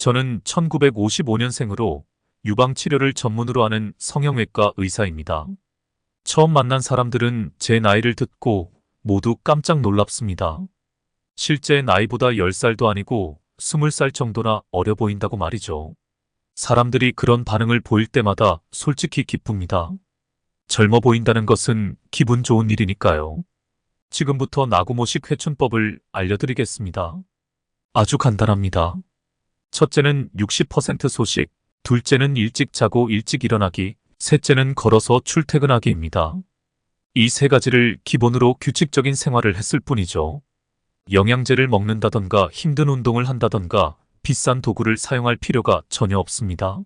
저는 1955년생으로 유방치료를 전문으로 하는 성형외과 의사입니다. 처음 만난 사람들은 제 나이를 듣고 모두 깜짝 놀랍습니다. 실제 나이보다 10살도 아니고 20살 정도나 어려 보인다고 말이죠. 사람들이 그런 반응을 보일 때마다 솔직히 기쁩니다. 젊어 보인다는 것은 기분 좋은 일이니까요. 지금부터 나구모식 회춘법을 알려드리겠습니다. 아주 간단합니다. 첫째는 60% 소식, 둘째는 일찍 자고 일찍 일어나기, 셋째는 걸어서 출퇴근하기입니다. 이 세 가지를 기본으로 규칙적인 생활을 했을 뿐이죠. 영양제를 먹는다던가 힘든 운동을 한다던가 비싼 도구를 사용할 필요가 전혀 없습니다.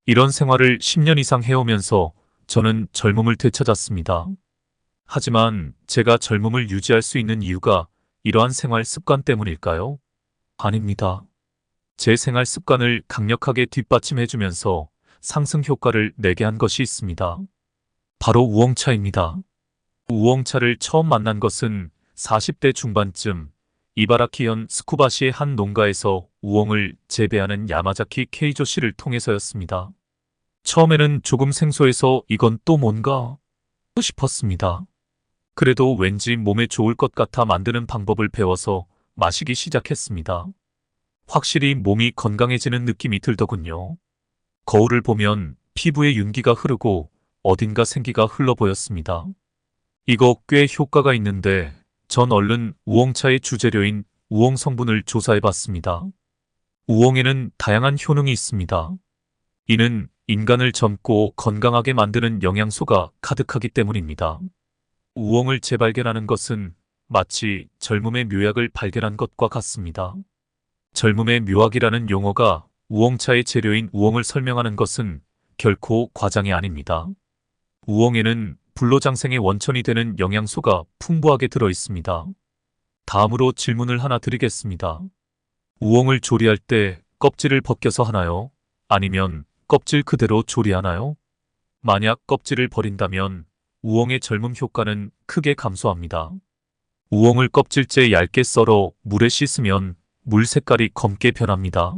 이런 생활을 10년 이상 해오면서 저는 젊음을 되찾았습니다. 하지만 제가 젊음을 유지할 수 있는 이유가 이러한 생활 습관 때문일까요? 아닙니다. 제 생활 습관을 강력하게 뒷받침해주면서 상승 효과를 내게 한 것이 있습니다. 바로 우엉차입니다. 우엉차를 처음 만난 것은 40대 중반쯤 이바라키현 스쿠바시의 한 농가에서 우엉을 재배하는 야마자키 케이조 씨를 통해서였습니다. 처음에는 조금 생소해서 이건 또 뭔가 싶었습니다. 그래도 왠지 몸에 좋을 것 같아 만드는 방법을 배워서 마시기 시작했습니다. 확실히 몸이 건강해지는 느낌이 들더군요. 거울을 보면 피부에 윤기가 흐르고 어딘가 생기가 흘러 보였습니다. 이거 꽤 효과가 있는데 전 얼른 우엉차의 주재료인 우엉 성분을 조사해봤습니다. 우엉에는 다양한 효능이 있습니다. 이는 인간을 젊고 건강하게 만드는 영양소가 가득하기 때문입니다. 우엉을 재발견하는 것은 마치 젊음의 묘약을 발견한 것과 같습니다. 젊음의 묘약이라는 용어가 우엉차의 재료인 우엉을 설명하는 것은 결코 과장이 아닙니다. 우엉에는 불로장생의 원천이 되는 영양소가 풍부하게 들어 있습니다. 다음으로 질문을 하나 드리겠습니다. 우엉을 조리할 때 껍질을 벗겨서 하나요? 아니면 껍질 그대로 조리하나요? 만약 껍질을 버린다면 우엉의 젊음 효과는 크게 감소합니다. 우엉을 껍질째 얇게 썰어 물에 씻으면 물 색깔이 검게 변합니다.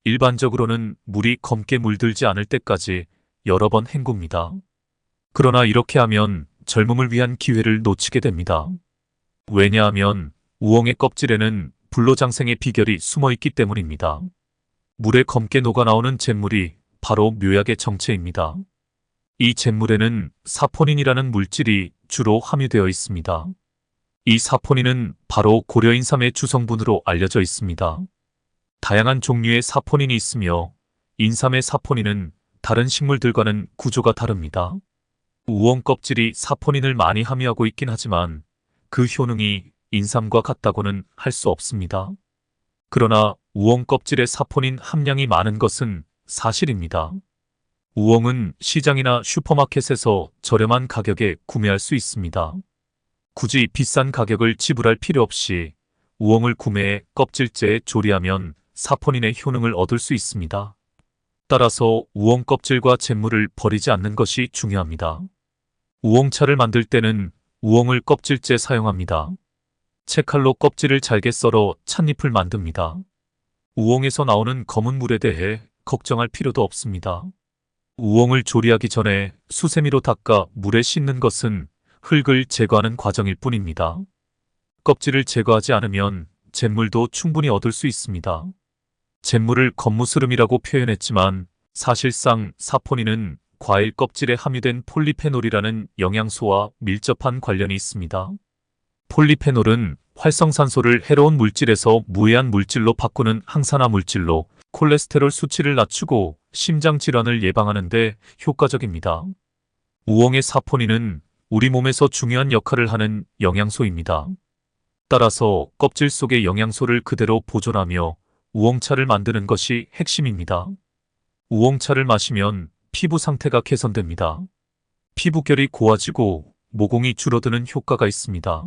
일반적으로는 물이 검게 물들지 않을 때까지 여러 번 헹굽니다. 그러나 이렇게 하면 젊음을 위한 기회를 놓치게 됩니다. 왜냐하면 우엉의 껍질에는 불로장생의 비결이 숨어 있기 때문입니다. 물에 검게 녹아나오는 잿물이 바로 묘약의 정체입니다. 이 잿물에는 사포닌이라는 물질이 주로 함유되어 있습니다. 이 사포닌은 바로 고려인삼의 주성분으로 알려져 있습니다. 다양한 종류의 사포닌이 있으며 인삼의 사포닌은 다른 식물들과는 구조가 다릅니다. 우엉 껍질이 사포닌을 많이 함유하고 있긴 하지만 그 효능이 인삼과 같다고는 할 수 없습니다. 그러나 우엉 껍질의 사포닌 함량이 많은 것은 사실입니다. 우엉은 시장이나 슈퍼마켓에서 저렴한 가격에 구매할 수 있습니다. 굳이 비싼 가격을 지불할 필요 없이 우엉을 구매해 껍질째에 조리하면 사포닌의 효능을 얻을 수 있습니다. 따라서 우엉 껍질과 잿물을 버리지 않는 것이 중요합니다. 우엉차를 만들 때는 우엉을 껍질째 사용합니다. 채칼로 껍질을 잘게 썰어 찻잎을 만듭니다. 우엉에서 나오는 검은 물에 대해 걱정할 필요도 없습니다. 우엉을 조리하기 전에 수세미로 닦아 물에 씻는 것은 흙을 제거하는 과정일 뿐입니다. 껍질을 제거하지 않으면 잿물도 충분히 얻을 수 있습니다. 잿물을 겉무스름이라고 표현했지만 사실상 사포닌은 과일 껍질에 함유된 폴리페놀이라는 영양소와 밀접한 관련이 있습니다. 폴리페놀은 활성산소를 해로운 물질에서 무해한 물질로 바꾸는 항산화 물질로 콜레스테롤 수치를 낮추고 심장 질환을 예방하는 데 효과적입니다. 우엉의 사포닌은 우리 몸에서 중요한 역할을 하는 영양소입니다. 따라서 껍질 속의 영양소를 그대로 보존하며 우엉차를 만드는 것이 핵심입니다. 우엉차를 마시면 피부 상태가 개선됩니다. 피부결이 고와지고 모공이 줄어드는 효과가 있습니다.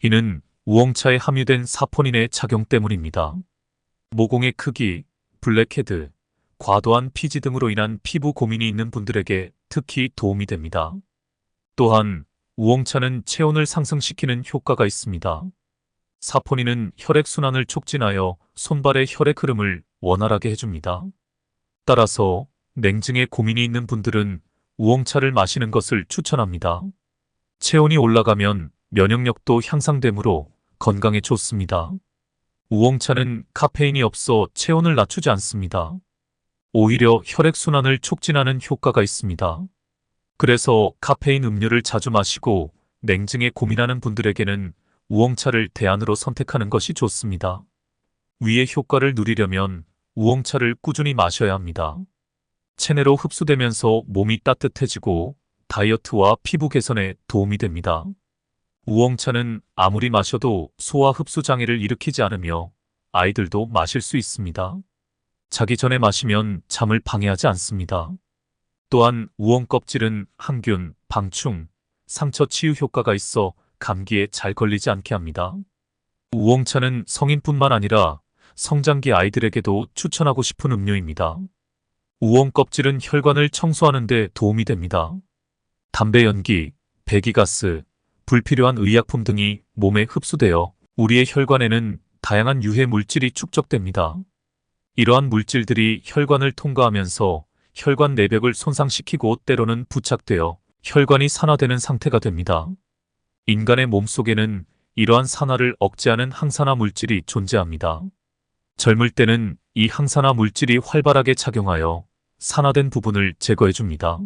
이는 우엉차에 함유된 사포닌의 작용 때문입니다. 모공의 크기, 블랙헤드, 과도한 피지 등으로 인한 피부 고민이 있는 분들에게 특히 도움이 됩니다. 또한 우엉차는 체온을 상승시키는 효과가 있습니다. 사포닌은 혈액순환을 촉진하여 손발의 혈액 흐름을 원활하게 해줍니다. 따라서 냉증에 고민이 있는 분들은 우엉차를 마시는 것을 추천합니다. 체온이 올라가면 면역력도 향상되므로 건강에 좋습니다. 우엉차는 카페인이 없어 체온을 낮추지 않습니다. 오히려 혈액순환을 촉진하는 효과가 있습니다. 그래서 카페인 음료를 자주 마시고 냉증에 고민하는 분들에게는 우엉차를 대안으로 선택하는 것이 좋습니다. 위의 효과를 누리려면 우엉차를 꾸준히 마셔야 합니다. 체내로 흡수되면서 몸이 따뜻해지고 다이어트와 피부 개선에 도움이 됩니다. 우엉차는 아무리 마셔도 소화 흡수 장애를 일으키지 않으며 아이들도 마실 수 있습니다. 자기 전에 마시면 잠을 방해하지 않습니다. 또한 우엉 껍질은 항균, 방충, 상처 치유 효과가 있어 감기에 잘 걸리지 않게 합니다. 우엉차는 성인뿐만 아니라 성장기 아이들에게도 추천하고 싶은 음료입니다. 우엉 껍질은 혈관을 청소하는 데 도움이 됩니다. 담배 연기, 배기가스, 불필요한 의약품 등이 몸에 흡수되어 우리의 혈관에는 다양한 유해 물질이 축적됩니다. 이러한 물질들이 혈관을 통과하면서 혈관 내벽을 손상시키고 때로는 부착되어 혈관이 산화되는 상태가 됩니다. 인간의 몸속에는 이러한 산화를 억제하는 항산화 물질이 존재합니다. 젊을 때는 이 항산화 물질이 활발하게 작용하여 산화된 부분을 제거해줍니다.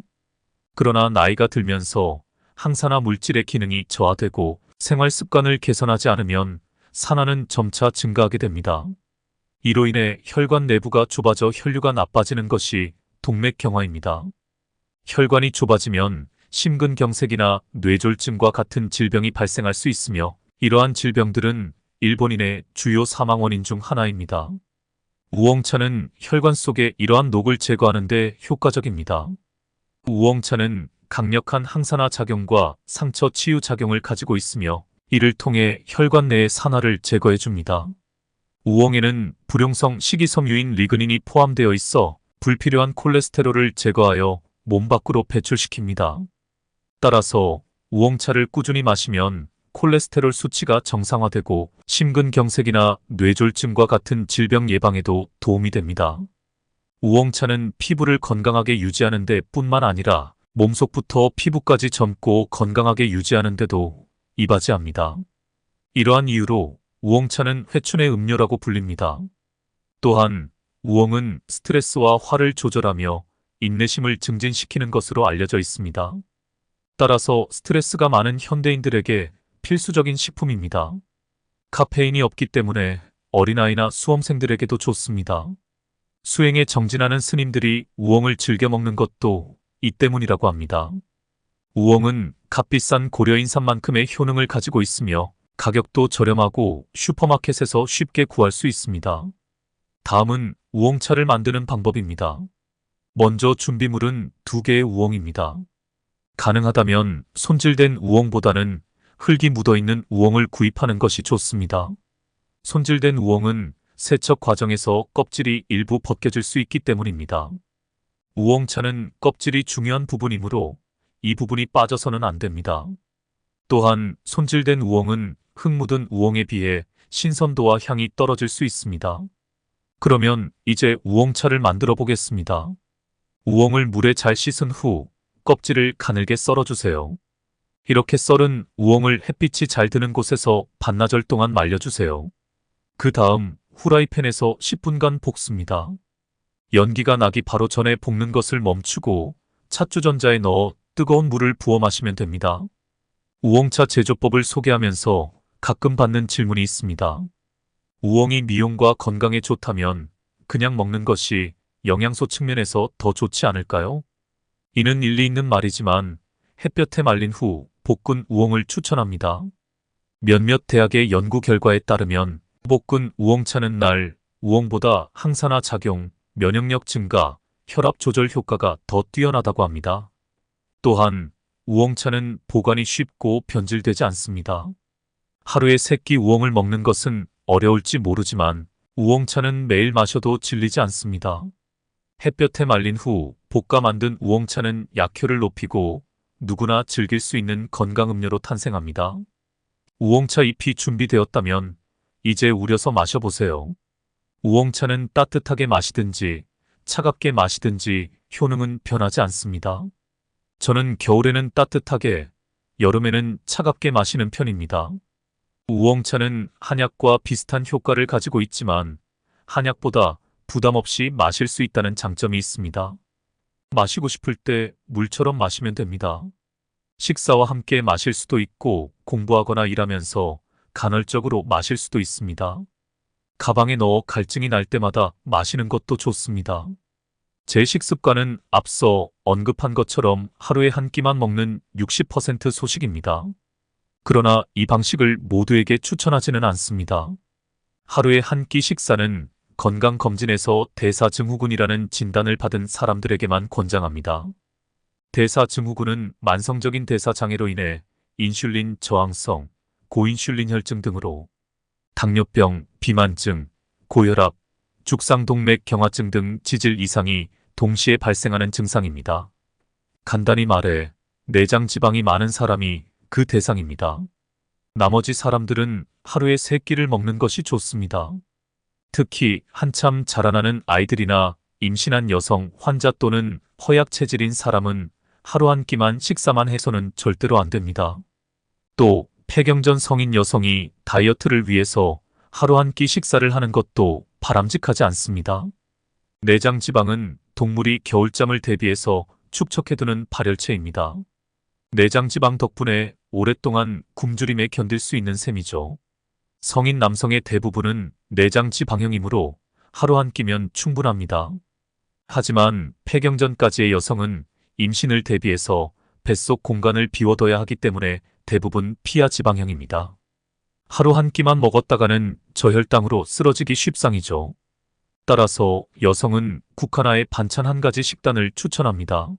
그러나 나이가 들면서 항산화 물질의 기능이 저하되고 생활 습관을 개선하지 않으면 산화는 점차 증가하게 됩니다. 이로 인해 혈관 내부가 좁아져 혈류가 나빠지는 것이 동맥경화입니다. 혈관이 좁아지면 심근경색이나 뇌졸중과 같은 질병이 발생할 수 있으며 이러한 질병들은 일본인의 주요 사망 원인 중 하나입니다. 우엉차는 혈관 속의 이러한 녹을 제거하는 데 효과적입니다. 우엉차는 강력한 항산화 작용과 상처 치유 작용을 가지고 있으며 이를 통해 혈관 내의 산화를 제거해 줍니다. 우엉에는 불용성 식이섬유인 리그닌이 포함되어 있어 불필요한 콜레스테롤을 제거하여 몸 밖으로 배출시킵니다. 따라서 우엉차를 꾸준히 마시면 콜레스테롤 수치가 정상화되고 심근경색이나 뇌졸중과 같은 질병 예방에도 도움이 됩니다. 우엉차는 피부를 건강하게 유지하는 데 뿐만 아니라 몸속부터 피부까지 젊고 건강하게 유지하는 데도 이바지합니다. 이러한 이유로 우엉차는 회춘의 음료라고 불립니다. 또한 우엉은 스트레스와 화를 조절하며 인내심을 증진시키는 것으로 알려져 있습니다. 따라서 스트레스가 많은 현대인들에게 필수적인 식품입니다. 카페인이 없기 때문에 어린아이나 수험생들에게도 좋습니다. 수행에 정진하는 스님들이 우엉을 즐겨 먹는 것도 이 때문이라고 합니다. 우엉은 값비싼 고려인삼만큼의 효능을 가지고 있으며 가격도 저렴하고 슈퍼마켓에서 쉽게 구할 수 있습니다. 다음은 우엉차를 만드는 방법입니다. 먼저 준비물은 2개의 우엉입니다. 가능하다면 손질된 우엉보다는 흙이 묻어있는 우엉을 구입하는 것이 좋습니다. 손질된 우엉은 세척 과정에서 껍질이 일부 벗겨질 수 있기 때문입니다. 우엉차는 껍질이 중요한 부분이므로 이 부분이 빠져서는 안 됩니다. 또한 손질된 우엉은 흙 묻은 우엉에 비해 신선도와 향이 떨어질 수 있습니다. 그러면 이제 우엉차를 만들어 보겠습니다. 우엉을 물에 잘 씻은 후 껍질을 가늘게 썰어주세요. 이렇게 썰은 우엉을 햇빛이 잘 드는 곳에서 반나절 동안 말려주세요. 그 다음 후라이팬에서 10분간 볶습니다. 연기가 나기 바로 전에 볶는 것을 멈추고 찻주전자에 넣어 뜨거운 물을 부어 마시면 됩니다. 우엉차 제조법을 소개하면서 가끔 받는 질문이 있습니다. 우엉이 미용과 건강에 좋다면 그냥 먹는 것이 영양소 측면에서 더 좋지 않을까요? 이는 일리 있는 말이지만 햇볕에 말린 후 볶은 우엉을 추천합니다. 몇몇 대학의 연구 결과에 따르면 볶은 우엉차는 날 우엉보다 항산화 작용, 면역력 증가, 혈압 조절 효과가 더 뛰어나다고 합니다. 또한 우엉차는 보관이 쉽고 변질되지 않습니다. 하루에 3끼 우엉을 먹는 것은 어려울지 모르지만 우엉차는 매일 마셔도 질리지 않습니다. 햇볕에 말린 후 볶아 만든 우엉차는 약효를 높이고 누구나 즐길 수 있는 건강음료로 탄생합니다. 우엉차 잎이 준비되었다면 이제 우려서 마셔보세요. 우엉차는 따뜻하게 마시든지 차갑게 마시든지 효능은 변하지 않습니다. 저는 겨울에는 따뜻하게, 여름에는 차갑게 마시는 편입니다. 우엉차는 한약과 비슷한 효과를 가지고 있지만 한약보다 부담 없이 마실 수 있다는 장점이 있습니다. 마시고 싶을 때 물처럼 마시면 됩니다. 식사와 함께 마실 수도 있고 공부하거나 일하면서 간헐적으로 마실 수도 있습니다. 가방에 넣어 갈증이 날 때마다 마시는 것도 좋습니다. 제 식습관은 앞서 언급한 것처럼 하루에 한 끼만 먹는 60% 소식입니다. 그러나 이 방식을 모두에게 추천하지는 않습니다. 하루에 한 끼 식사는 건강검진에서 대사증후군이라는 진단을 받은 사람들에게만 권장합니다. 대사증후군은 만성적인 대사장애로 인해 인슐린 저항성, 고인슐린 혈증 등으로 당뇨병, 비만증, 고혈압, 죽상동맥 경화증 등 지질 이상이 동시에 발생하는 증상입니다. 간단히 말해 내장 지방이 많은 사람이 그 대상입니다. 나머지 사람들은 하루에 3끼를 먹는 것이 좋습니다. 특히 한참 자라나는 아이들이나 임신한 여성, 환자 또는 허약 체질인 사람은 하루 한 끼만 식사만 해서는 절대로 안 됩니다. 또 폐경전 성인 여성이 다이어트를 위해서 하루 한 끼 식사를 하는 것도 바람직하지 않습니다. 내장 지방은 동물이 겨울잠을 대비해서 축적해두는 발열체입니다. 내장 지방 덕분에 오랫동안 굶주림에 견딜 수 있는 셈이죠. 성인 남성의 대부분은 내장 지방형이므로 하루 한 끼면 충분합니다. 하지만 폐경전까지의 여성은 임신을 대비해서 뱃속 공간을 비워둬야 하기 때문에 대부분 피하 지방형입니다. 하루 한 끼만 먹었다가는 저혈당으로 쓰러지기 쉽상이죠. 따라서 여성은 국 하나에 반찬 한 가지 식단을 추천합니다.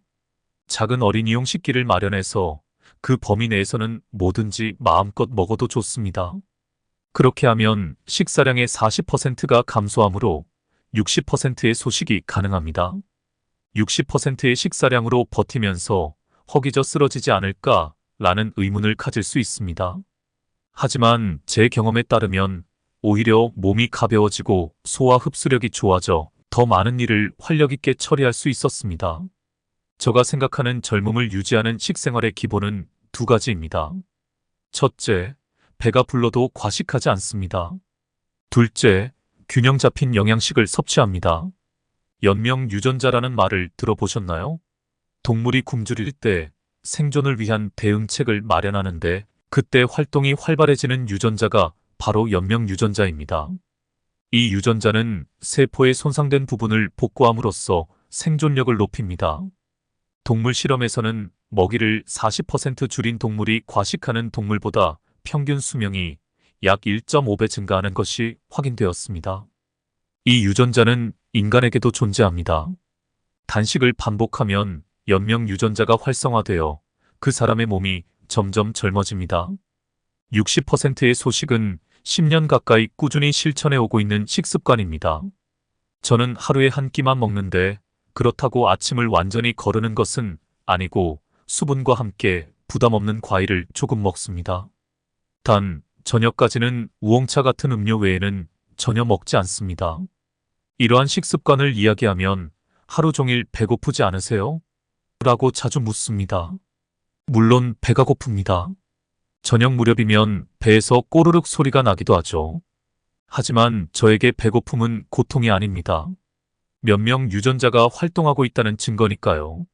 작은 어린이용 식기를 마련해서 그 범위 내에서는 뭐든지 마음껏 먹어도 좋습니다. 그렇게 하면 식사량의 40%가 감소하므로 60%의 소식이 가능합니다. 60%의 식사량으로 버티면서 허기져 쓰러지지 않을까 라는 의문을 가질 수 있습니다. 하지만 제 경험에 따르면 오히려 몸이 가벼워지고 소화 흡수력이 좋아져 더 많은 일을 활력 있게 처리할 수 있었습니다. 제가 생각하는 젊음을 유지하는 식생활의 기본은 2가지입니다. 첫째, 배가 불러도 과식하지 않습니다. 둘째, 균형 잡힌 영양식을 섭취합니다. 연명 유전자라는 말을 들어보셨나요? 동물이 굶주릴 때 생존을 위한 대응책을 마련하는데 그때 활동이 활발해지는 유전자가 바로 연명 유전자입니다. 이 유전자는 세포의 손상된 부분을 복구함으로써 생존력을 높입니다. 동물 실험에서는 먹이를 40% 줄인 동물이 과식하는 동물보다 평균 수명이 약 1.5배 증가하는 것이 확인되었습니다. 이 유전자는 인간에게도 존재합니다. 단식을 반복하면 연명 유전자가 활성화되어 그 사람의 몸이 점점 젊어집니다. 60%의 소식은 10년 가까이 꾸준히 실천해 오고 있는 식습관입니다. 저는 하루에 한 끼만 먹는데 그렇다고 아침을 완전히 거르는 것은 아니고 수분과 함께 부담 없는 과일을 조금 먹습니다. 단, 저녁까지는 우엉차 같은 음료 외에는 전혀 먹지 않습니다. 이러한 식습관을 이야기하면 하루 종일 배고프지 않으세요? 라고 자주 묻습니다. 물론 배가 고픕니다. 저녁 무렵이면 배에서 꼬르륵 소리가 나기도 하죠. 하지만 저에게 배고픔은 고통이 아닙니다. 몇 명 유전자가 활동하고 있다는 증거니까요.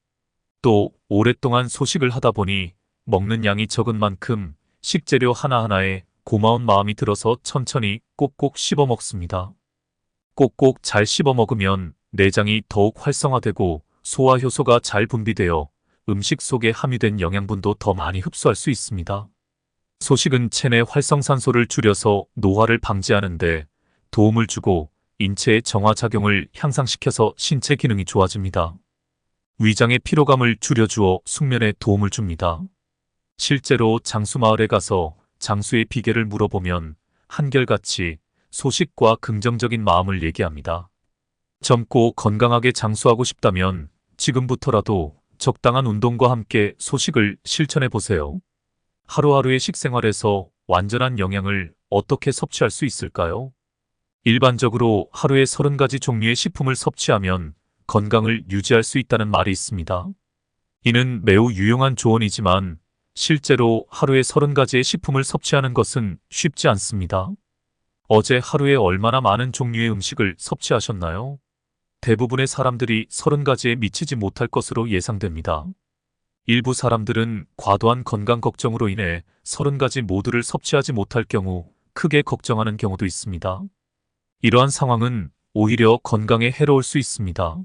또 오랫동안 소식을 하다 보니 먹는 양이 적은 만큼 식재료 하나하나에 고마운 마음이 들어서 천천히 꼭꼭 씹어 먹습니다. 꼭꼭 잘 씹어 먹으면 내장이 더욱 활성화되고 소화 효소가 잘 분비되어 음식 속에 함유된 영양분도 더 많이 흡수할 수 있습니다. 소식은 체내 활성산소를 줄여서 노화를 방지하는데 도움을 주고 인체의 정화작용을 향상시켜서 신체 기능이 좋아집니다. 위장의 피로감을 줄여주어 숙면에 도움을 줍니다. 실제로 장수마을에 가서 장수의 비결을 물어보면 한결같이 소식과 긍정적인 마음을 얘기합니다. 젊고 건강하게 장수하고 싶다면 지금부터라도 적당한 운동과 함께 소식을 실천해 보세요. 하루하루의 식생활에서 완전한 영양을 어떻게 섭취할 수 있을까요? 일반적으로 하루에 30가지 종류의 식품을 섭취하면 건강을 유지할 수 있다는 말이 있습니다. 이는 매우 유용한 조언이지만 실제로 하루에 30가지의 식품을 섭취하는 것은 쉽지 않습니다. 어제 하루에 얼마나 많은 종류의 음식을 섭취하셨나요? 대부분의 사람들이 30가지에 미치지 못할 것으로 예상됩니다. 일부 사람들은 과도한 건강 걱정으로 인해 30가지 모두를 섭취하지 못할 경우 크게 걱정하는 경우도 있습니다. 이러한 상황은 오히려 건강에 해로울 수 있습니다.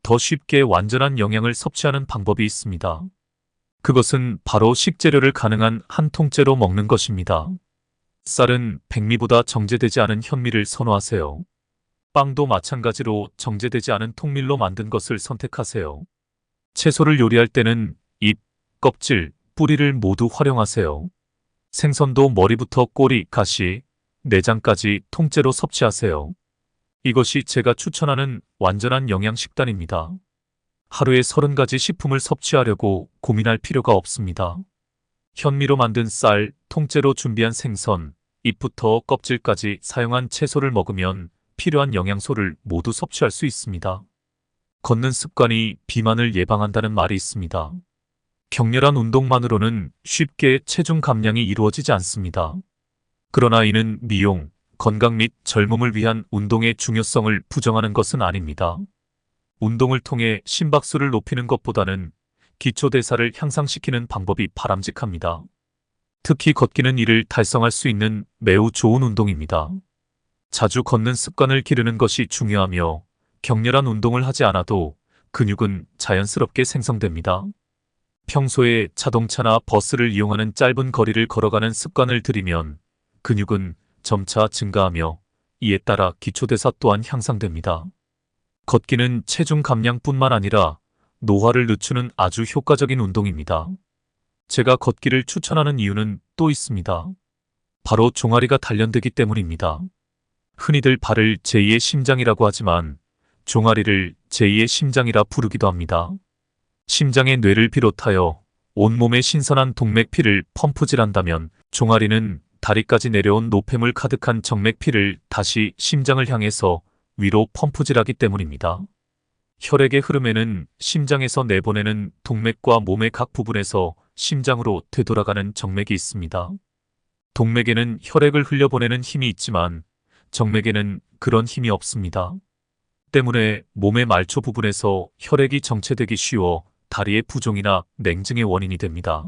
더 쉽게 완전한 영양을 섭취하는 방법이 있습니다. 그것은 바로 식재료를 가능한 한 통째로 먹는 것입니다. 쌀은 백미보다 정제되지 않은 현미를 선호하세요. 빵도 마찬가지로 정제되지 않은 통밀로 만든 것을 선택하세요. 채소를 요리할 때는 잎, 껍질, 뿌리를 모두 활용하세요. 생선도 머리부터 꼬리, 가시, 내장까지 통째로 섭취하세요. 이것이 제가 추천하는 완전한 영양 식단입니다. 하루에 30가지 식품을 섭취하려고 고민할 필요가 없습니다. 현미로 만든 쌀, 통째로 준비한 생선, 잎부터 껍질까지 사용한 채소를 먹으면 필요한 영양소를 모두 섭취할 수 있습니다. 걷는 습관이 비만을 예방한다는 말이 있습니다. 격렬한 운동만으로는 쉽게 체중 감량이 이루어지지 않습니다. 그러나 이는 미용, 건강 및 젊음을 위한 운동의 중요성을 부정하는 것은 아닙니다. 운동을 통해 심박수를 높이는 것보다는 기초대사를 향상시키는 방법이 바람직합니다. 특히 걷기는 이를 달성할 수 있는 매우 좋은 운동입니다. 자주 걷는 습관을 기르는 것이 중요하며 격렬한 운동을 하지 않아도 근육은 자연스럽게 생성됩니다. 평소에 자동차나 버스를 이용하는 짧은 거리를 걸어가는 습관을 들이면 근육은 점차 증가하며 이에 따라 기초대사 또한 향상됩니다. 걷기는 체중 감량뿐만 아니라 노화를 늦추는 아주 효과적인 운동입니다. 제가 걷기를 추천하는 이유는 또 있습니다. 바로 종아리가 단련되기 때문입니다. 흔히들 발을 제2의 심장이라고 하지만 종아리를 제2의 심장이라 부르기도 합니다. 심장의 뇌를 비롯하여 온몸에 신선한 동맥피를 펌프질한다면 종아리는 다리까지 내려온 노폐물 가득한 정맥피를 다시 심장을 향해서 위로 펌프질하기 때문입니다. 혈액의 흐름에는 심장에서 내보내는 동맥과 몸의 각 부분에서 심장으로 되돌아가는 정맥이 있습니다. 동맥에는 혈액을 흘려보내는 힘이 있지만 정맥에는 그런 힘이 없습니다. 때문에 몸의 말초 부분에서 혈액이 정체되기 쉬워 다리의 부종이나 냉증의 원인이 됩니다.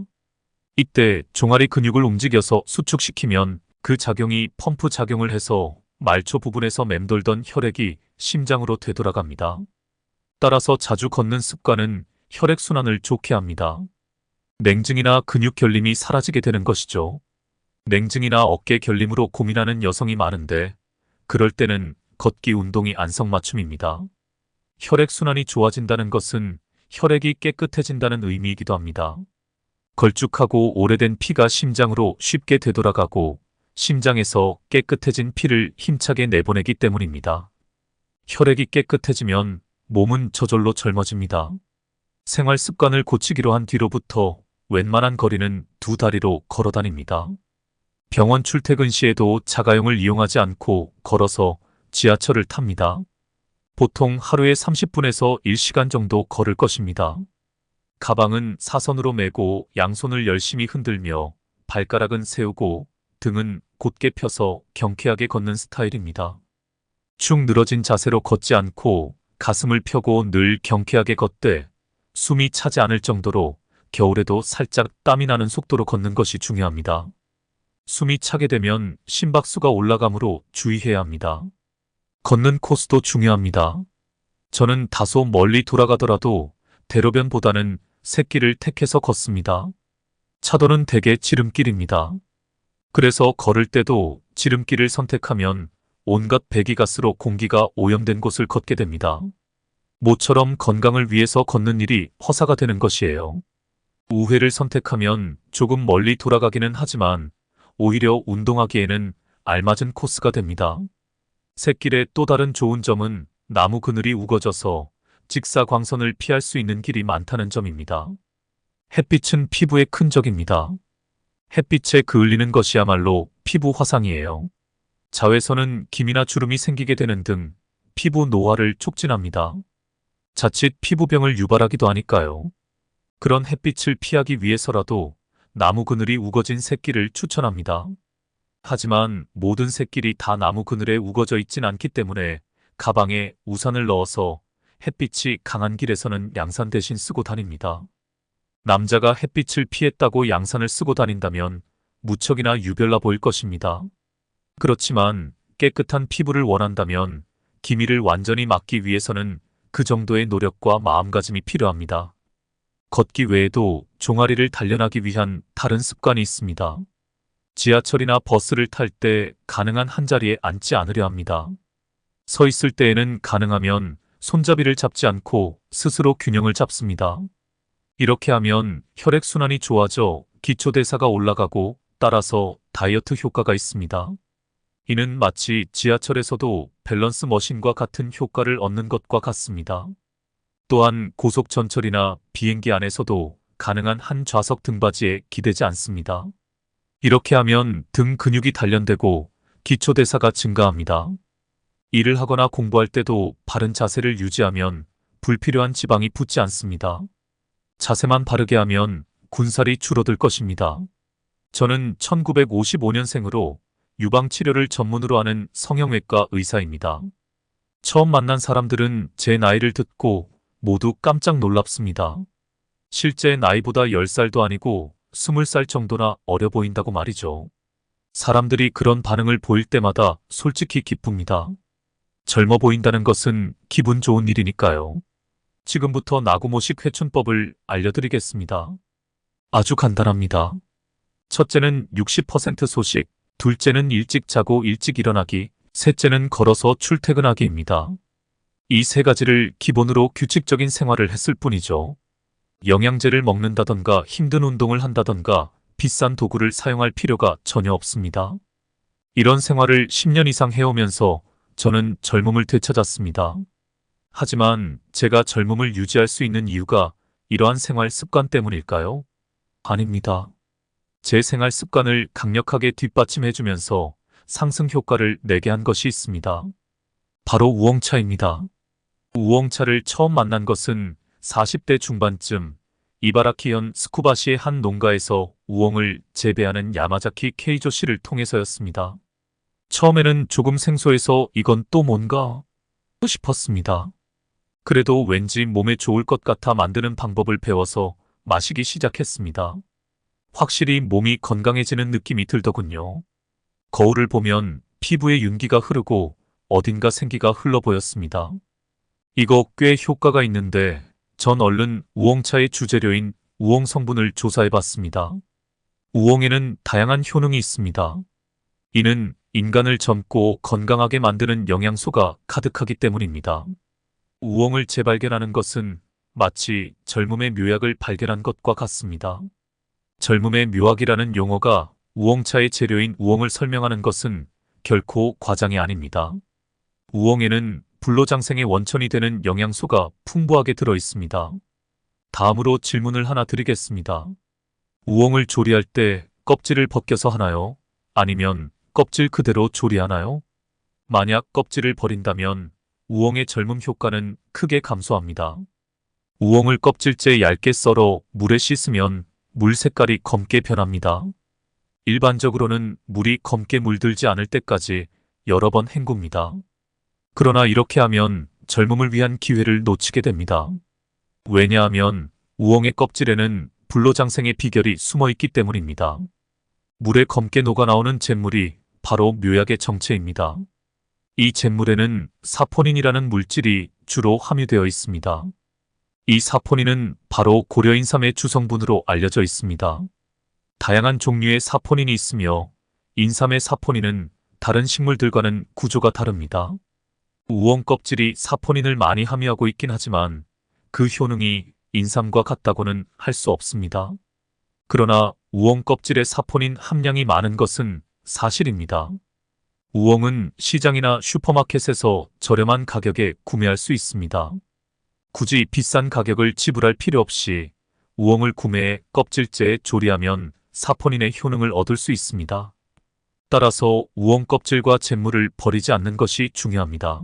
이때 종아리 근육을 움직여서 수축시키면 그 작용이 펌프 작용을 해서 말초 부분에서 맴돌던 혈액이 심장으로 되돌아갑니다. 따라서 자주 걷는 습관은 혈액순환을 좋게 합니다. 냉증이나 근육 결림이 사라지게 되는 것이죠. 냉증이나 어깨 결림으로 고민하는 여성이 많은데 그럴 때는 걷기 운동이 안성맞춤입니다. 혈액순환이 좋아진다는 것은 혈액이 깨끗해진다는 의미이기도 합니다. 걸쭉하고 오래된 피가 심장으로 쉽게 되돌아가고 심장에서 깨끗해진 피를 힘차게 내보내기 때문입니다. 혈액이 깨끗해지면 몸은 저절로 젊어집니다. 생활 습관을 고치기로 한 뒤로부터 웬만한 거리는 두 다리로 걸어 다닙니다. 병원 출퇴근 시에도 자가용을 이용하지 않고 걸어서 지하철을 탑니다. 보통 하루에 30분에서 1시간 정도 걸을 것입니다. 가방은 사선으로 메고 양손을 열심히 흔들며 발가락은 세우고 등은 곧게 펴서 경쾌하게 걷는 스타일입니다. 축 늘어진 자세로 걷지 않고 가슴을 펴고 늘 경쾌하게 걷되 숨이 차지 않을 정도로 겨울에도 살짝 땀이 나는 속도로 걷는 것이 중요합니다. 숨이 차게 되면 심박수가 올라가므로 주의해야 합니다. 걷는 코스도 중요합니다. 저는 다소 멀리 돌아가더라도 대로변보다는 샛길을 택해서 걷습니다. 차도는 대개 지름길입니다. 그래서 걸을 때도 지름길을 선택하면 온갖 배기가스로 공기가 오염된 곳을 걷게 됩니다. 모처럼 건강을 위해서 걷는 일이 허사가 되는 것이에요. 우회를 선택하면 조금 멀리 돌아가기는 하지만 오히려 운동하기에는 알맞은 코스가 됩니다. 샛길의 또 다른 좋은 점은 나무 그늘이 우거져서 직사광선을 피할 수 있는 길이 많다는 점입니다. 햇빛은 피부에 큰 적입니다. 햇빛에 그을리는 것이야말로 피부 화상이에요. 자외선은 김이나 주름이 생기게 되는 등 피부 노화를 촉진합니다. 자칫 피부병을 유발하기도 하니까요. 그런 햇빛을 피하기 위해서라도 나무 그늘이 우거진 샛길을 추천합니다. 하지만 모든 샛길이 다 나무 그늘에 우거져 있진 않기 때문에 가방에 우산을 넣어서 햇빛이 강한 길에서는 양산 대신 쓰고 다닙니다. 남자가 햇빛을 피했다고 양산을 쓰고 다닌다면 무척이나 유별나 보일 것입니다. 그렇지만 깨끗한 피부를 원한다면 기미를 완전히 막기 위해서는 그 정도의 노력과 마음가짐이 필요합니다. 걷기 외에도 종아리를 단련하기 위한 다른 습관이 있습니다. 지하철이나 버스를 탈 때 가능한 한자리에 앉지 않으려 합니다. 서 있을 때에는 가능하면 손잡이를 잡지 않고 스스로 균형을 잡습니다. 이렇게 하면 혈액순환이 좋아져 기초대사가 올라가고 따라서 다이어트 효과가 있습니다. 이는 마치 지하철에서도 밸런스 머신과 같은 효과를 얻는 것과 같습니다. 또한 고속전철이나 비행기 안에서도 가능한 한 좌석 등받이에 기대지 않습니다. 이렇게 하면 등 근육이 단련되고 기초대사가 증가합니다. 일을 하거나 공부할 때도 바른 자세를 유지하면 불필요한 지방이 붙지 않습니다. 자세만 바르게 하면 군살이 줄어들 것입니다. 저는 1955년생으로 유방치료를 전문으로 하는 성형외과 의사입니다. 처음 만난 사람들은 제 나이를 듣고 모두 깜짝 놀랍습니다. 실제 나이보다 10살도 아니고 20살 정도나 어려 보인다고 말이죠. 사람들이 그런 반응을 보일 때마다 솔직히 기쁩니다. 젊어 보인다는 것은 기분 좋은 일이니까요. 지금부터 나구모식 회춘법을 알려드리겠습니다. 아주 간단합니다. 첫째는 60% 소식, 둘째는 일찍 자고 일찍 일어나기, 셋째는 걸어서 출퇴근하기입니다. 이 세 가지를 기본으로 규칙적인 생활을 했을 뿐이죠. 영양제를 먹는다던가 힘든 운동을 한다던가 비싼 도구를 사용할 필요가 전혀 없습니다. 이런 생활을 10년 이상 해오면서 저는 젊음을 되찾았습니다. 하지만 제가 젊음을 유지할 수 있는 이유가 이러한 생활 습관 때문일까요? 아닙니다. 제 생활 습관을 강력하게 뒷받침해주면서 상승 효과를 내게 한 것이 있습니다. 바로 우엉차입니다. 우엉차를 처음 만난 것은 40대 중반쯤 이바라키현 스쿠바시의 한 농가에서 우엉을 재배하는 야마자키 케이조 씨를 통해서였습니다. 처음에는 조금 생소해서 이건 또 뭔가 싶었습니다. 그래도 왠지 몸에 좋을 것 같아 만드는 방법을 배워서 마시기 시작했습니다. 확실히 몸이 건강해지는 느낌이 들더군요. 거울을 보면 피부에 윤기가 흐르고 어딘가 생기가 흘러 보였습니다. 이거 꽤 효과가 있는데 전 얼른 우엉차의 주재료인 우엉 성분을 조사해봤습니다. 우엉에는 다양한 효능이 있습니다. 이는 인간을 젊고 건강하게 만드는 영양소가 가득하기 때문입니다. 우엉을 재발견하는 것은 마치 젊음의 묘약을 발견한 것과 같습니다. 젊음의 묘약이라는 용어가 우엉차의 재료인 우엉을 설명하는 것은 결코 과장이 아닙니다. 우엉에는 불로장생의 원천이 되는 영양소가 풍부하게 들어 있습니다. 다음으로 질문을 하나 드리겠습니다. 우엉을 조리할 때 껍질을 벗겨서 하나요? 아니면 껍질 그대로 조리하나요? 만약 껍질을 버린다면 우엉의 젊음 효과는 크게 감소합니다. 우엉을 껍질째 얇게 썰어 물에 씻으면 물 색깔이 검게 변합니다. 일반적으로는 물이 검게 물들지 않을 때까지 여러 번 헹굽니다. 그러나 이렇게 하면 젊음을 위한 기회를 놓치게 됩니다. 왜냐하면 우엉의 껍질에는 불로장생의 비결이 숨어 있기 때문입니다. 물에 검게 녹아나오는 잿물이 바로 묘약의 정체입니다. 이 잿물에는 사포닌이라는 물질이 주로 함유되어 있습니다. 이 사포닌은 바로 고려인삼의 주성분으로 알려져 있습니다. 다양한 종류의 사포닌이 있으며 인삼의 사포닌은 다른 식물들과는 구조가 다릅니다. 우엉 껍질이 사포닌을 많이 함유하고 있긴 하지만 그 효능이 인삼과 같다고는 할 수 없습니다. 그러나 우엉 껍질의 사포닌 함량이 많은 것은 사실입니다. 우엉은 시장이나 슈퍼마켓에서 저렴한 가격에 구매할 수 있습니다. 굳이 비싼 가격을 지불할 필요 없이 우엉을 구매해 껍질째에 조리하면 사포닌의 효능을 얻을 수 있습니다. 따라서 우엉 껍질과 잿물을 버리지 않는 것이 중요합니다.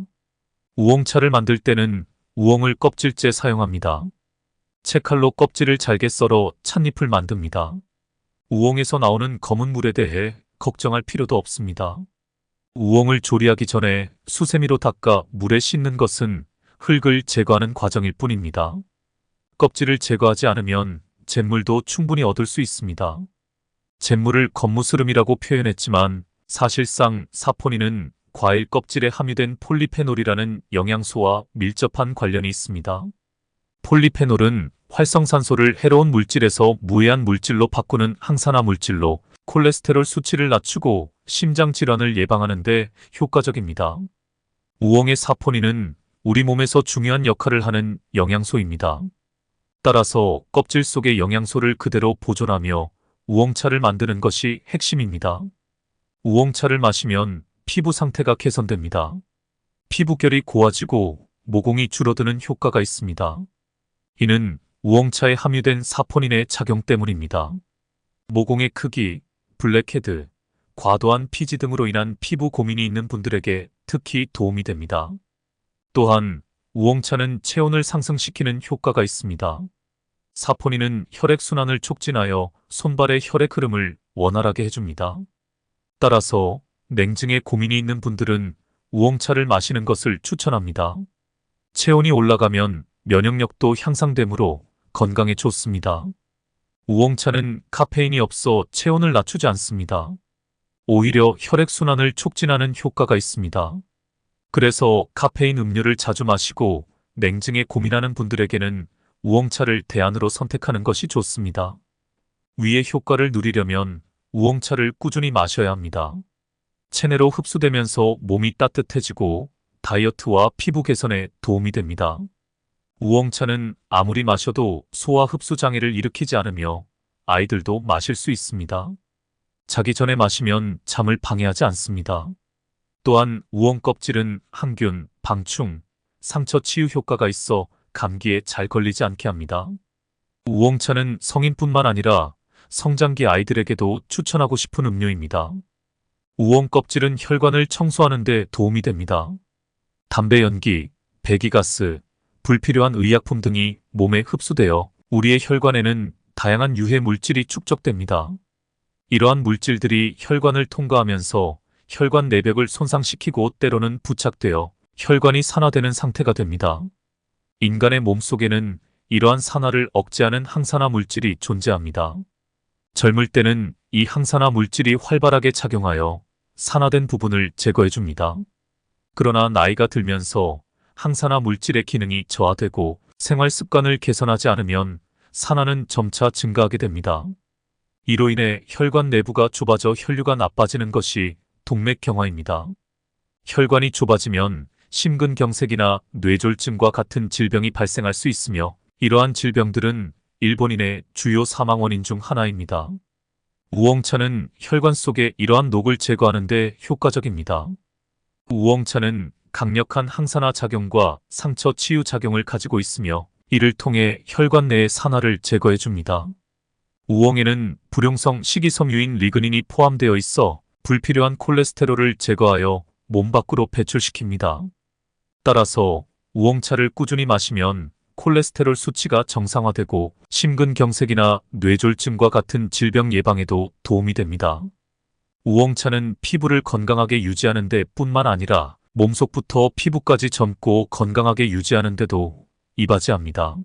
우엉차를 만들 때는 우엉을 껍질째 사용합니다. 채칼로 껍질을 잘게 썰어 찻잎을 만듭니다. 우엉에서 나오는 검은 물에 대해 걱정할 필요도 없습니다. 우엉을 조리하기 전에 수세미로 닦아 물에 씻는 것은 흙을 제거하는 과정일 뿐입니다. 껍질을 제거하지 않으면 잿물도 충분히 얻을 수 있습니다. 잿물을 겉무스름이라고 표현했지만 사실상 사포닌은 과일 껍질에 함유된 폴리페놀이라는 영양소와 밀접한 관련이 있습니다. 폴리페놀은 활성산소를 해로운 물질에서 무해한 물질로 바꾸는 항산화 물질로 콜레스테롤 수치를 낮추고 심장 질환을 예방하는 데 효과적입니다. 우엉의 사포닌은 우리 몸에서 중요한 역할을 하는 영양소입니다. 따라서 껍질 속의 영양소를 그대로 보존하며 우엉차를 만드는 것이 핵심입니다. 우엉차를 마시면 피부 상태가 개선됩니다. 피부결이 고와지고 모공이 줄어드는 효과가 있습니다. 이는 우엉차에 함유된 사포닌의 작용 때문입니다. 모공의 크기, 블랙헤드, 과도한 피지 등으로 인한 피부 고민이 있는 분들에게 특히 도움이 됩니다. 또한 우엉차는 체온을 상승시키는 효과가 있습니다. 사포닌은 혈액순환을 촉진하여 손발의 혈액 흐름을 원활하게 해줍니다. 따라서 냉증에 고민이 있는 분들은 우엉차를 마시는 것을 추천합니다. 체온이 올라가면 면역력도 향상되므로 건강에 좋습니다. 우엉차는 카페인이 없어 체온을 낮추지 않습니다. 오히려 혈액순환을 촉진하는 효과가 있습니다. 그래서 카페인 음료를 자주 마시고 냉증에 고민하는 분들에게는 우엉차를 대안으로 선택하는 것이 좋습니다. 위의 효과를 누리려면 우엉차를 꾸준히 마셔야 합니다. 체내로 흡수되면서 몸이 따뜻해지고 다이어트와 피부 개선에 도움이 됩니다. 우엉차는 아무리 마셔도 소화 흡수 장애를 일으키지 않으며 아이들도 마실 수 있습니다. 자기 전에 마시면 잠을 방해하지 않습니다. 또한 우엉 껍질은 항균, 방충, 상처 치유 효과가 있어 감기에 잘 걸리지 않게 합니다. 우엉차는 성인뿐만 아니라 성장기 아이들에게도 추천하고 싶은 음료입니다. 우엉 껍질은 혈관을 청소하는 데 도움이 됩니다. 담배 연기, 배기가스, 불필요한 의약품 등이 몸에 흡수되어 우리의 혈관에는 다양한 유해 물질이 축적됩니다. 이러한 물질들이 혈관을 통과하면서 혈관 내벽을 손상시키고 때로는 부착되어 혈관이 산화되는 상태가 됩니다. 인간의 몸속에는 이러한 산화를 억제하는 항산화 물질이 존재합니다. 젊을 때는 이 항산화 물질이 활발하게 작용하여 산화된 부분을 제거해줍니다. 그러나 나이가 들면서 항산화 물질의 기능이 저하되고 생활 습관을 개선하지 않으면 산화는 점차 증가하게 됩니다. 이로 인해 혈관 내부가 좁아져 혈류가 나빠지는 것이 동맥경화입니다. 혈관이 좁아지면 심근경색이나 뇌졸중과 같은 질병이 발생할 수 있으며 이러한 질병들은 일본인의 주요 사망 원인 중 하나입니다. 우엉차는 혈관 속의 이러한 녹을 제거하는 데 효과적입니다. 우엉차는 강력한 항산화 작용과 상처 치유 작용을 가지고 있으며 이를 통해 혈관 내의 산화를 제거해 줍니다. 우엉에는 불용성 식이섬유인 리그닌이 포함되어 있어 불필요한 콜레스테롤을 제거하여 몸 밖으로 배출시킵니다. 따라서 우엉차를 꾸준히 마시면 콜레스테롤 수치가 정상화되고 심근경색이나 뇌졸중과 같은 질병 예방에도 도움이 됩니다. 우엉차는 피부를 건강하게 유지하는 데 뿐만 아니라 몸속부터 피부까지 젊고 건강하게 유지하는 데도 이바지합니다.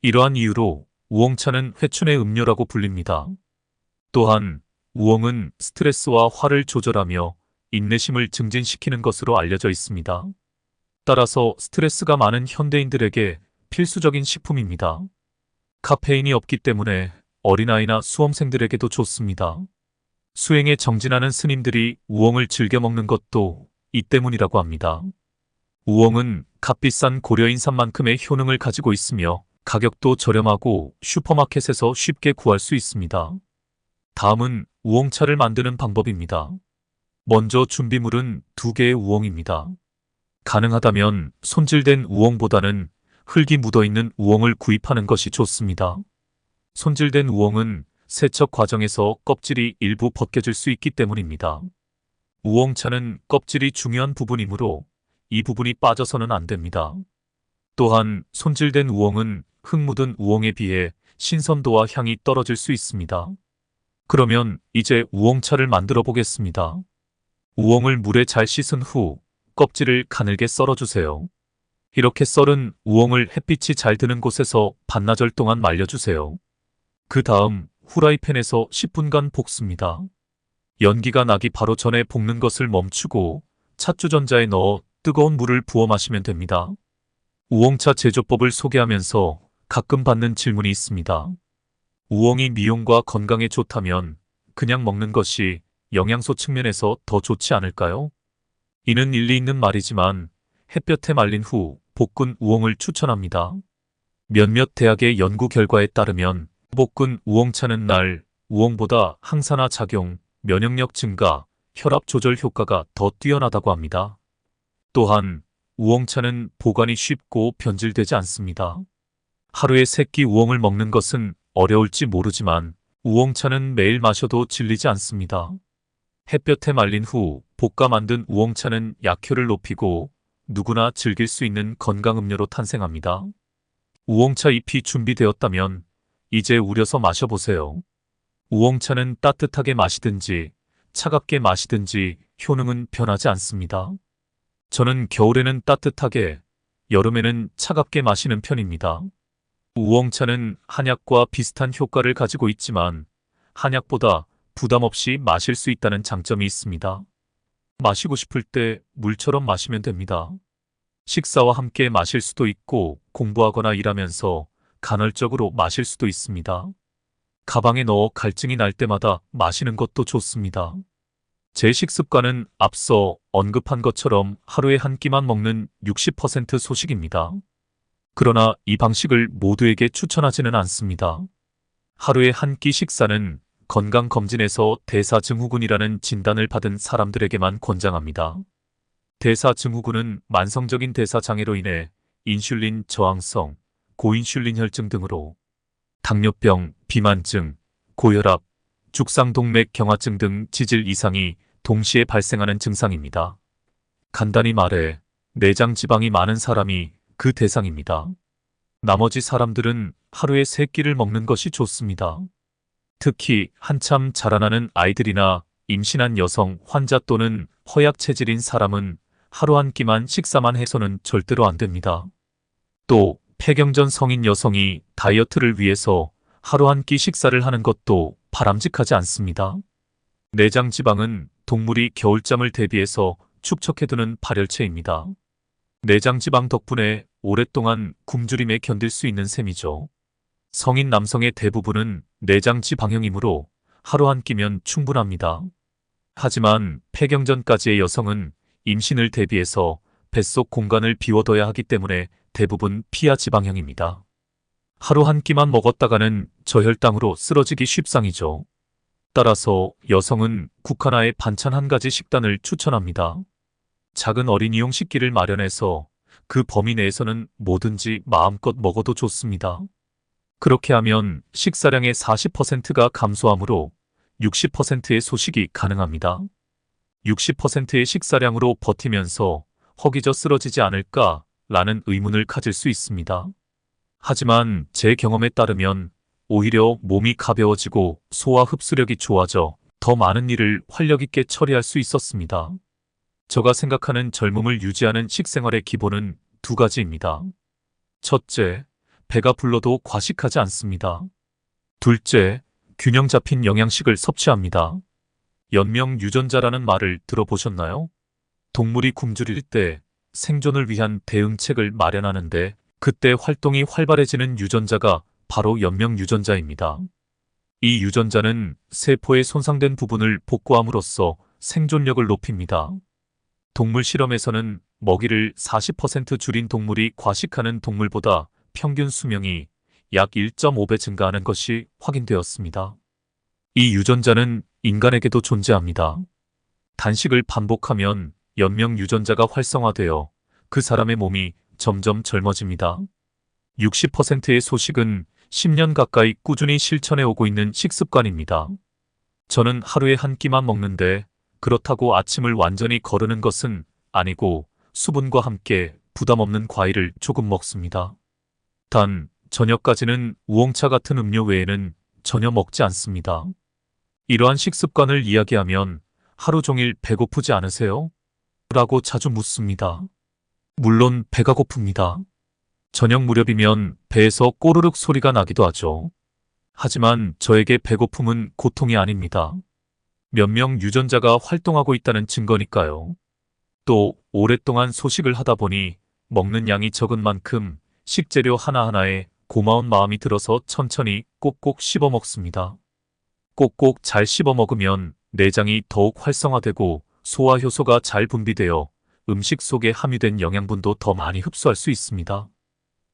이러한 이유로 우엉차는 회춘의 음료라고 불립니다. 또한 우엉은 스트레스와 화를 조절하며 인내심을 증진시키는 것으로 알려져 있습니다. 따라서 스트레스가 많은 현대인들에게 필수적인 식품입니다. 카페인이 없기 때문에 어린아이나 수험생들에게도 좋습니다. 수행에 정진하는 스님들이 우엉을 즐겨 먹는 것도 이 때문이라고 합니다. 우엉은 값비싼 고려인삼만큼의 효능을 가지고 있으며 가격도 저렴하고 슈퍼마켓에서 쉽게 구할 수 있습니다. 다음은 우엉차를 만드는 방법입니다. 먼저 준비물은 2개의 우엉입니다. 가능하다면 손질된 우엉보다는 흙이 묻어있는 우엉을 구입하는 것이 좋습니다. 손질된 우엉은 세척 과정에서 껍질이 일부 벗겨질 수 있기 때문입니다. 우엉차는 껍질이 중요한 부분이므로 이 부분이 빠져서는 안 됩니다. 또한 손질된 우엉은 흙 묻은 우엉에 비해 신선도와 향이 떨어질 수 있습니다. 그러면 이제 우엉차를 만들어 보겠습니다. 우엉을 물에 잘 씻은 후 껍질을 가늘게 썰어주세요. 이렇게 썰은 우엉을 햇빛이 잘 드는 곳에서 반나절 동안 말려주세요. 그 다음 후라이팬에서 10분간 볶습니다. 연기가 나기 바로 전에 볶는 것을 멈추고 찻주전자에 넣어 뜨거운 물을 부어 마시면 됩니다. 우엉차 제조법을 소개하면서 가끔 받는 질문이 있습니다. 우엉이 미용과 건강에 좋다면 그냥 먹는 것이 영양소 측면에서 더 좋지 않을까요? 이는 일리 있는 말이지만 햇볕에 말린 후 볶은 우엉을 추천합니다. 몇몇 대학의 연구 결과에 따르면 볶은 우엉차는 날 우엉보다 항산화 작용, 면역력 증가, 혈압 조절 효과가 더 뛰어나다고 합니다. 또한 우엉차는 보관이 쉽고 변질되지 않습니다. 하루에 3끼 우엉을 먹는 것은 어려울지 모르지만 우엉차는 매일 마셔도 질리지 않습니다. 햇볕에 말린 후 볶아 만든 우엉차는 약효를 높이고 누구나 즐길 수 있는 건강음료로 탄생합니다. 우엉차 잎이 준비되었다면 이제 우려서 마셔보세요. 우엉차는 따뜻하게 마시든지 차갑게 마시든지 효능은 변하지 않습니다. 저는 겨울에는 따뜻하게, 여름에는 차갑게 마시는 편입니다. 우엉차는 한약과 비슷한 효과를 가지고 있지만 한약보다 부담 없이 마실 수 있다는 장점이 있습니다. 마시고 싶을 때 물처럼 마시면 됩니다. 식사와 함께 마실 수도 있고 공부하거나 일하면서 간헐적으로 마실 수도 있습니다. 가방에 넣어 갈증이 날 때마다 마시는 것도 좋습니다. 제 식습관은 앞서 언급한 것처럼 하루에 한 끼만 먹는 60% 소식입니다. 그러나 이 방식을 모두에게 추천하지는 않습니다. 하루에 한 끼 식사는 건강검진에서 대사증후군이라는 진단을 받은 사람들에게만 권장합니다. 대사증후군은 만성적인 대사장애로 인해 인슐린 저항성, 고인슐린 혈증 등으로 당뇨병, 비만증, 고혈압, 죽상동맥 경화증 등 지질 이상이 동시에 발생하는 증상입니다. 간단히 말해 내장 지방이 많은 사람이 그 대상입니다. 나머지 사람들은 하루에 3끼를 먹는 것이 좋습니다. 특히 한참 자라나는 아이들이나 임신한 여성, 환자 또는 허약 체질인 사람은 하루 한 끼만 식사만 해서는 절대로 안 됩니다. 또 폐경전 성인 여성이 다이어트를 위해서 하루 한 끼 식사를 하는 것도 바람직하지 않습니다. 내장 지방은 동물이 겨울잠을 대비해서 축적해두는 발열체입니다. 내장 지방 덕분에 오랫동안 굶주림에 견딜 수 있는 셈이죠. 성인 남성의 대부분은 내장 지방형이므로 하루 한 끼면 충분합니다. 하지만 폐경전까지의 여성은 임신을 대비해서 뱃속 공간을 비워둬야 하기 때문에 대부분 피하 지방형입니다. 하루 한 끼만 먹었다가는 저혈당으로 쓰러지기 쉽상이죠. 따라서 여성은 국 하나에 반찬 한 가지 식단을 추천합니다. 작은 어린이용 식기를 마련해서 그 범위 내에서는 뭐든지 마음껏 먹어도 좋습니다. 그렇게 하면 식사량의 40%가 감소하므로 60%의 소식이 가능합니다. 60%의 식사량으로 버티면서 허기져 쓰러지지 않을까 라는 의문을 가질 수 있습니다. 하지만 제 경험에 따르면 오히려 몸이 가벼워지고 소화 흡수력이 좋아져 더 많은 일을 활력 있게 처리할 수 있었습니다. 제가 생각하는 젊음을 유지하는 식생활의 기본은 2가지입니다. 첫째, 배가 불러도 과식하지 않습니다. 둘째, 균형 잡힌 영양식을 섭취합니다. 연명 유전자라는 말을 들어보셨나요? 동물이 굶주릴 때 생존을 위한 대응책을 마련하는데 그때 활동이 활발해지는 유전자가 바로 연명 유전자입니다. 이 유전자는 세포의 손상된 부분을 복구함으로써 생존력을 높입니다. 동물 실험에서는 먹이를 40% 줄인 동물이 과식하는 동물보다 평균 수명이 약 1.5배 증가하는 것이 확인되었습니다. 이 유전자는 인간에게도 존재합니다. 단식을 반복하면 연명 유전자가 활성화되어 그 사람의 몸이 점점 젊어집니다. 60%의 소식은 10년 가까이 꾸준히 실천해 오고 있는 식습관입니다. 저는 하루에 한 끼만 먹는데 그렇다고 아침을 완전히 거르는 것은 아니고 수분과 함께 부담 없는 과일을 조금 먹습니다. 단, 저녁까지는 우엉차 같은 음료 외에는 전혀 먹지 않습니다. 이러한 식습관을 이야기하면 하루 종일 배고프지 않으세요? 라고 자주 묻습니다. 물론 배가 고픕니다. 저녁 무렵이면 배에서 꼬르륵 소리가 나기도 하죠. 하지만 저에게 배고픔은 고통이 아닙니다. 몇 명 유전자가 활동하고 있다는 증거니까요. 또 오랫동안 소식을 하다 보니 먹는 양이 적은 만큼 식재료 하나하나에 고마운 마음이 들어서 천천히 꼭꼭 씹어 먹습니다. 꼭꼭 잘 씹어 먹으면 내장이 더욱 활성화되고 소화 효소가 잘 분비되어 음식 속에 함유된 영양분도 더 많이 흡수할 수 있습니다.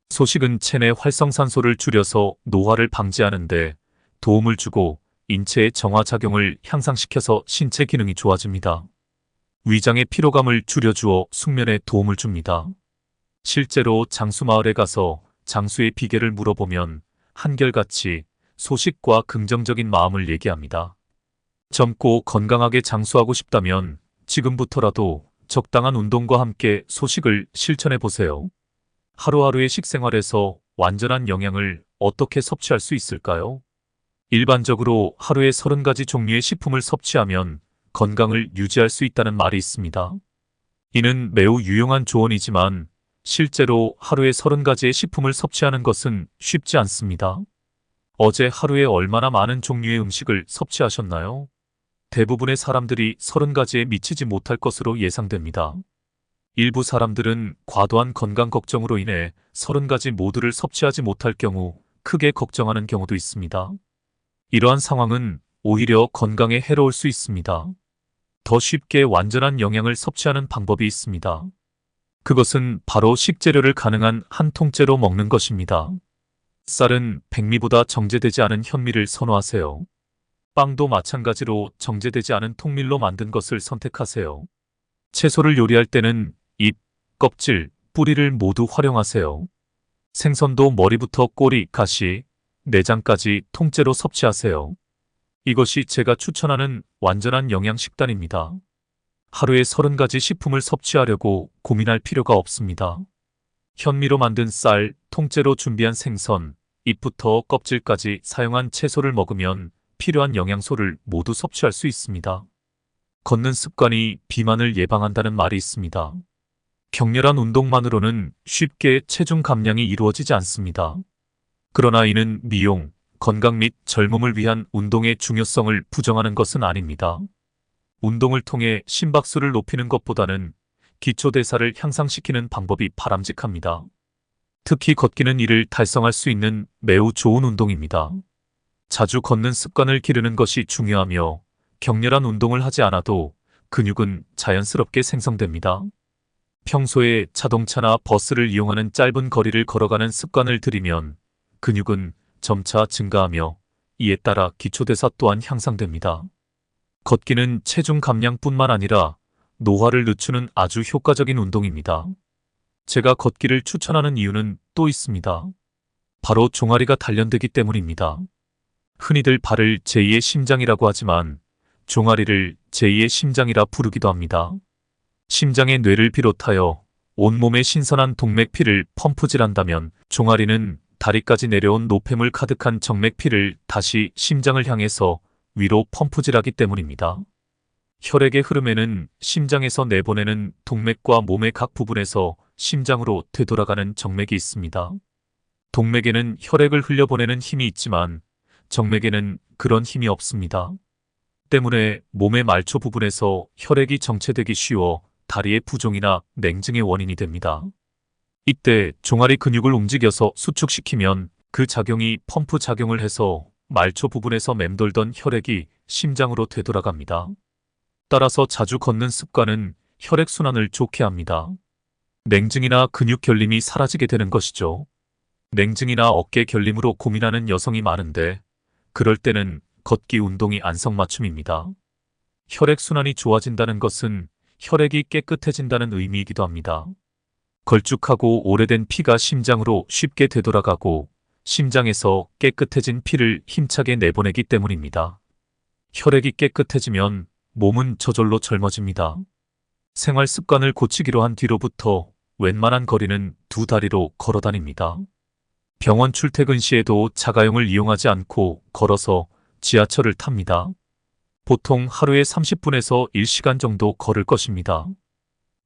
소식은 체내 활성산소를 줄여서 노화를 방지하는데 도움을 주고 인체의 정화작용을 향상시켜서 신체 기능이 좋아집니다. 위장의 피로감을 줄여주어 숙면에 도움을 줍니다. 실제로 장수마을에 가서 장수의 비결을 물어보면 한결같이 소식과 긍정적인 마음을 얘기합니다. 젊고 건강하게 장수하고 싶다면 지금부터라도 적당한 운동과 함께 소식을 실천해 보세요. 하루하루의 식생활에서 완전한 영양을 어떻게 섭취할 수 있을까요? 일반적으로 하루에 30가지 종류의 식품을 섭취하면 건강을 유지할 수 있다는 말이 있습니다. 이는 매우 유용한 조언이지만 실제로 하루에 30가지의 식품을 섭취하는 것은 쉽지 않습니다. 어제 하루에 얼마나 많은 종류의 음식을 섭취하셨나요? 대부분의 사람들이 30가지에 미치지 못할 것으로 예상됩니다. 일부 사람들은 과도한 건강 걱정으로 인해 30가지 모두를 섭취하지 못할 경우 크게 걱정하는 경우도 있습니다. 이러한 상황은 오히려 건강에 해로울 수 있습니다. 더 쉽게 완전한 영양을 섭취하는 방법이 있습니다. 그것은 바로 식재료를 가능한 한 통째로 먹는 것입니다. 쌀은 백미보다 정제되지 않은 현미를 선호하세요. 빵도 마찬가지로 정제되지 않은 통밀로 만든 것을 선택하세요. 채소를 요리할 때는 잎, 껍질, 뿌리를 모두 활용하세요. 생선도 머리부터 꼬리, 가시, 내장까지 통째로 섭취하세요. 이것이 제가 추천하는 완전한 영양 식단입니다. 하루에 30가지 식품을 섭취하려고 고민할 필요가 없습니다. 현미로 만든 쌀, 통째로 준비한 생선, 잎부터 껍질까지 사용한 채소를 먹으면 필요한 영양소를 모두 섭취할 수 있습니다. 걷는 습관이 비만을 예방한다는 말이 있습니다. 격렬한 운동만으로는 쉽게 체중 감량이 이루어지지 않습니다. 그러나 이는 미용, 건강 및 젊음을 위한 운동의 중요성을 부정하는 것은 아닙니다. 운동을 통해 심박수를 높이는 것보다는 기초대사를 향상시키는 방법이 바람직합니다. 특히 걷기는 이를 달성할 수 있는 매우 좋은 운동입니다. 자주 걷는 습관을 기르는 것이 중요하며 격렬한 운동을 하지 않아도 근육은 자연스럽게 생성됩니다. 평소에 자동차나 버스를 이용하는 짧은 거리를 걸어가는 습관을 들이면 근육은 점차 증가하며 이에 따라 기초대사 또한 향상됩니다. 걷기는 체중 감량뿐만 아니라 노화를 늦추는 아주 효과적인 운동입니다. 제가 걷기를 추천하는 이유는 또 있습니다. 바로 종아리가 단련되기 때문입니다. 흔히들 발을 제2의 심장이라고 하지만 종아리를 제2의 심장이라 부르기도 합니다. 심장의 뇌를 비롯하여 온몸에 신선한 동맥피를 펌프질한다면 종아리는 다리까지 내려온 노폐물 가득한 정맥피를 다시 심장을 향해서 위로 펌프질하기 때문입니다. 혈액의 흐름에는 심장에서 내보내는 동맥과 몸의 각 부분에서 심장으로 되돌아가는 정맥이 있습니다. 동맥에는 혈액을 흘려보내는 힘이 있지만 정맥에는 그런 힘이 없습니다. 때문에 몸의 말초 부분에서 혈액이 정체되기 쉬워 다리의 부종이나 냉증의 원인이 됩니다. 이때 종아리 근육을 움직여서 수축시키면 그 작용이 펌프 작용을 해서 말초 부분에서 맴돌던 혈액이 심장으로 되돌아갑니다. 따라서 자주 걷는 습관은 혈액순환을 좋게 합니다. 냉증이나 근육 결림이 사라지게 되는 것이죠. 냉증이나 어깨 결림으로 고민하는 여성이 많은데 그럴 때는 걷기 운동이 안성맞춤입니다. 혈액순환이 좋아진다는 것은 혈액이 깨끗해진다는 의미이기도 합니다. 걸쭉하고 오래된 피가 심장으로 쉽게 되돌아가고 심장에서 깨끗해진 피를 힘차게 내보내기 때문입니다. 혈액이 깨끗해지면 몸은 저절로 젊어집니다. 생활 습관을 고치기로 한 뒤로부터 웬만한 거리는 두 다리로 걸어 다닙니다. 병원 출퇴근 시에도 자가용을 이용하지 않고 걸어서 지하철을 탑니다. 보통 하루에 30분에서 1시간 정도 걸을 것입니다.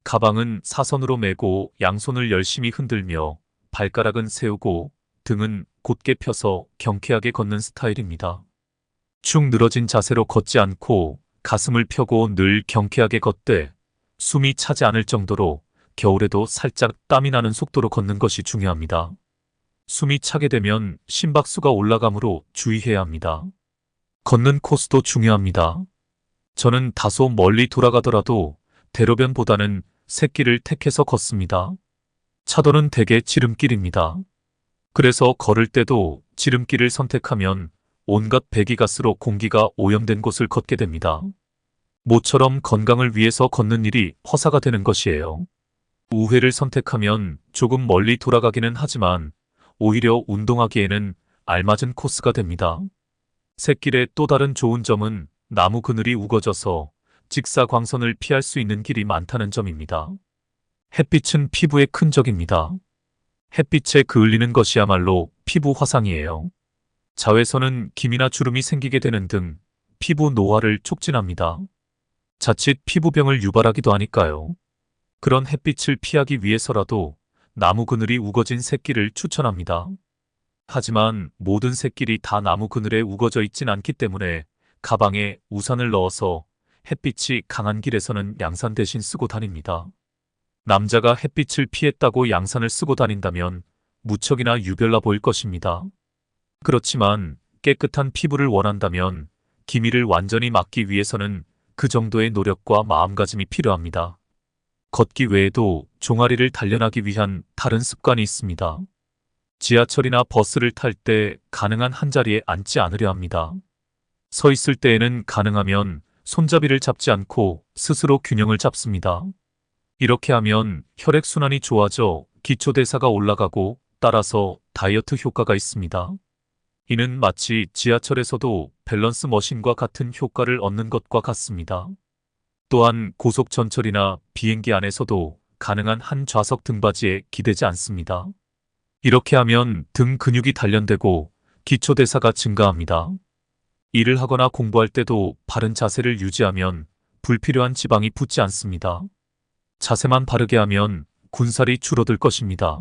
가방은 사선으로 메고 양손을 열심히 흔들며 발가락은 세우고 등은 곧게 펴서 경쾌하게 걷는 스타일입니다. 축 늘어진 자세로 걷지 않고 가슴을 펴고 늘 경쾌하게 걷되 숨이 차지 않을 정도로 겨울에도 살짝 땀이 나는 속도로 걷는 것이 중요합니다. 숨이 차게 되면 심박수가 올라가므로 주의해야 합니다. 걷는 코스도 중요합니다. 저는 다소 멀리 돌아가더라도 대로변보다는 샛길을 택해서 걷습니다. 차도는 대개 지름길입니다. 그래서 걸을 때도 지름길을 선택하면 온갖 배기가스로 공기가 오염된 곳을 걷게 됩니다. 모처럼 건강을 위해서 걷는 일이 허사가 되는 것이에요. 우회를 선택하면 조금 멀리 돌아가기는 하지만 오히려 운동하기에는 알맞은 코스가 됩니다. 샛길의 또 다른 좋은 점은 나무 그늘이 우거져서 직사광선을 피할 수 있는 길이 많다는 점입니다. 햇빛은 피부에 큰 적입니다. 햇빛에 그을리는 것이야말로 피부 화상이에요. 자외선은 김이나 주름이 생기게 되는 등 피부 노화를 촉진합니다. 자칫 피부병을 유발하기도 하니까요. 그런 햇빛을 피하기 위해서라도 나무 그늘이 우거진 샛길을 추천합니다. 하지만 모든 샛길이 다 나무 그늘에 우거져 있진 않기 때문에 가방에 우산을 넣어서 햇빛이 강한 길에서는 양산 대신 쓰고 다닙니다. 남자가 햇빛을 피했다고 양산을 쓰고 다닌다면 무척이나 유별나 보일 것입니다. 그렇지만 깨끗한 피부를 원한다면 기미를 완전히 막기 위해서는 그 정도의 노력과 마음가짐이 필요합니다. 걷기 외에도 종아리를 단련하기 위한 다른 습관이 있습니다. 지하철이나 버스를 탈 때 가능한 한자리에 앉지 않으려 합니다. 서 있을 때에는 가능하면 손잡이를 잡지 않고 스스로 균형을 잡습니다. 이렇게 하면 혈액순환이 좋아져 기초대사가 올라가고 따라서 다이어트 효과가 있습니다. 이는 마치 지하철에서도 밸런스 머신과 같은 효과를 얻는 것과 같습니다. 또한 고속전철이나 비행기 안에서도 가능한 한 좌석 등받이에 기대지 않습니다. 이렇게 하면 등 근육이 단련되고 기초대사가 증가합니다. 일을 하거나 공부할 때도 바른 자세를 유지하면 불필요한 지방이 붙지 않습니다. 자세만 바르게 하면 군살이 줄어들 것입니다.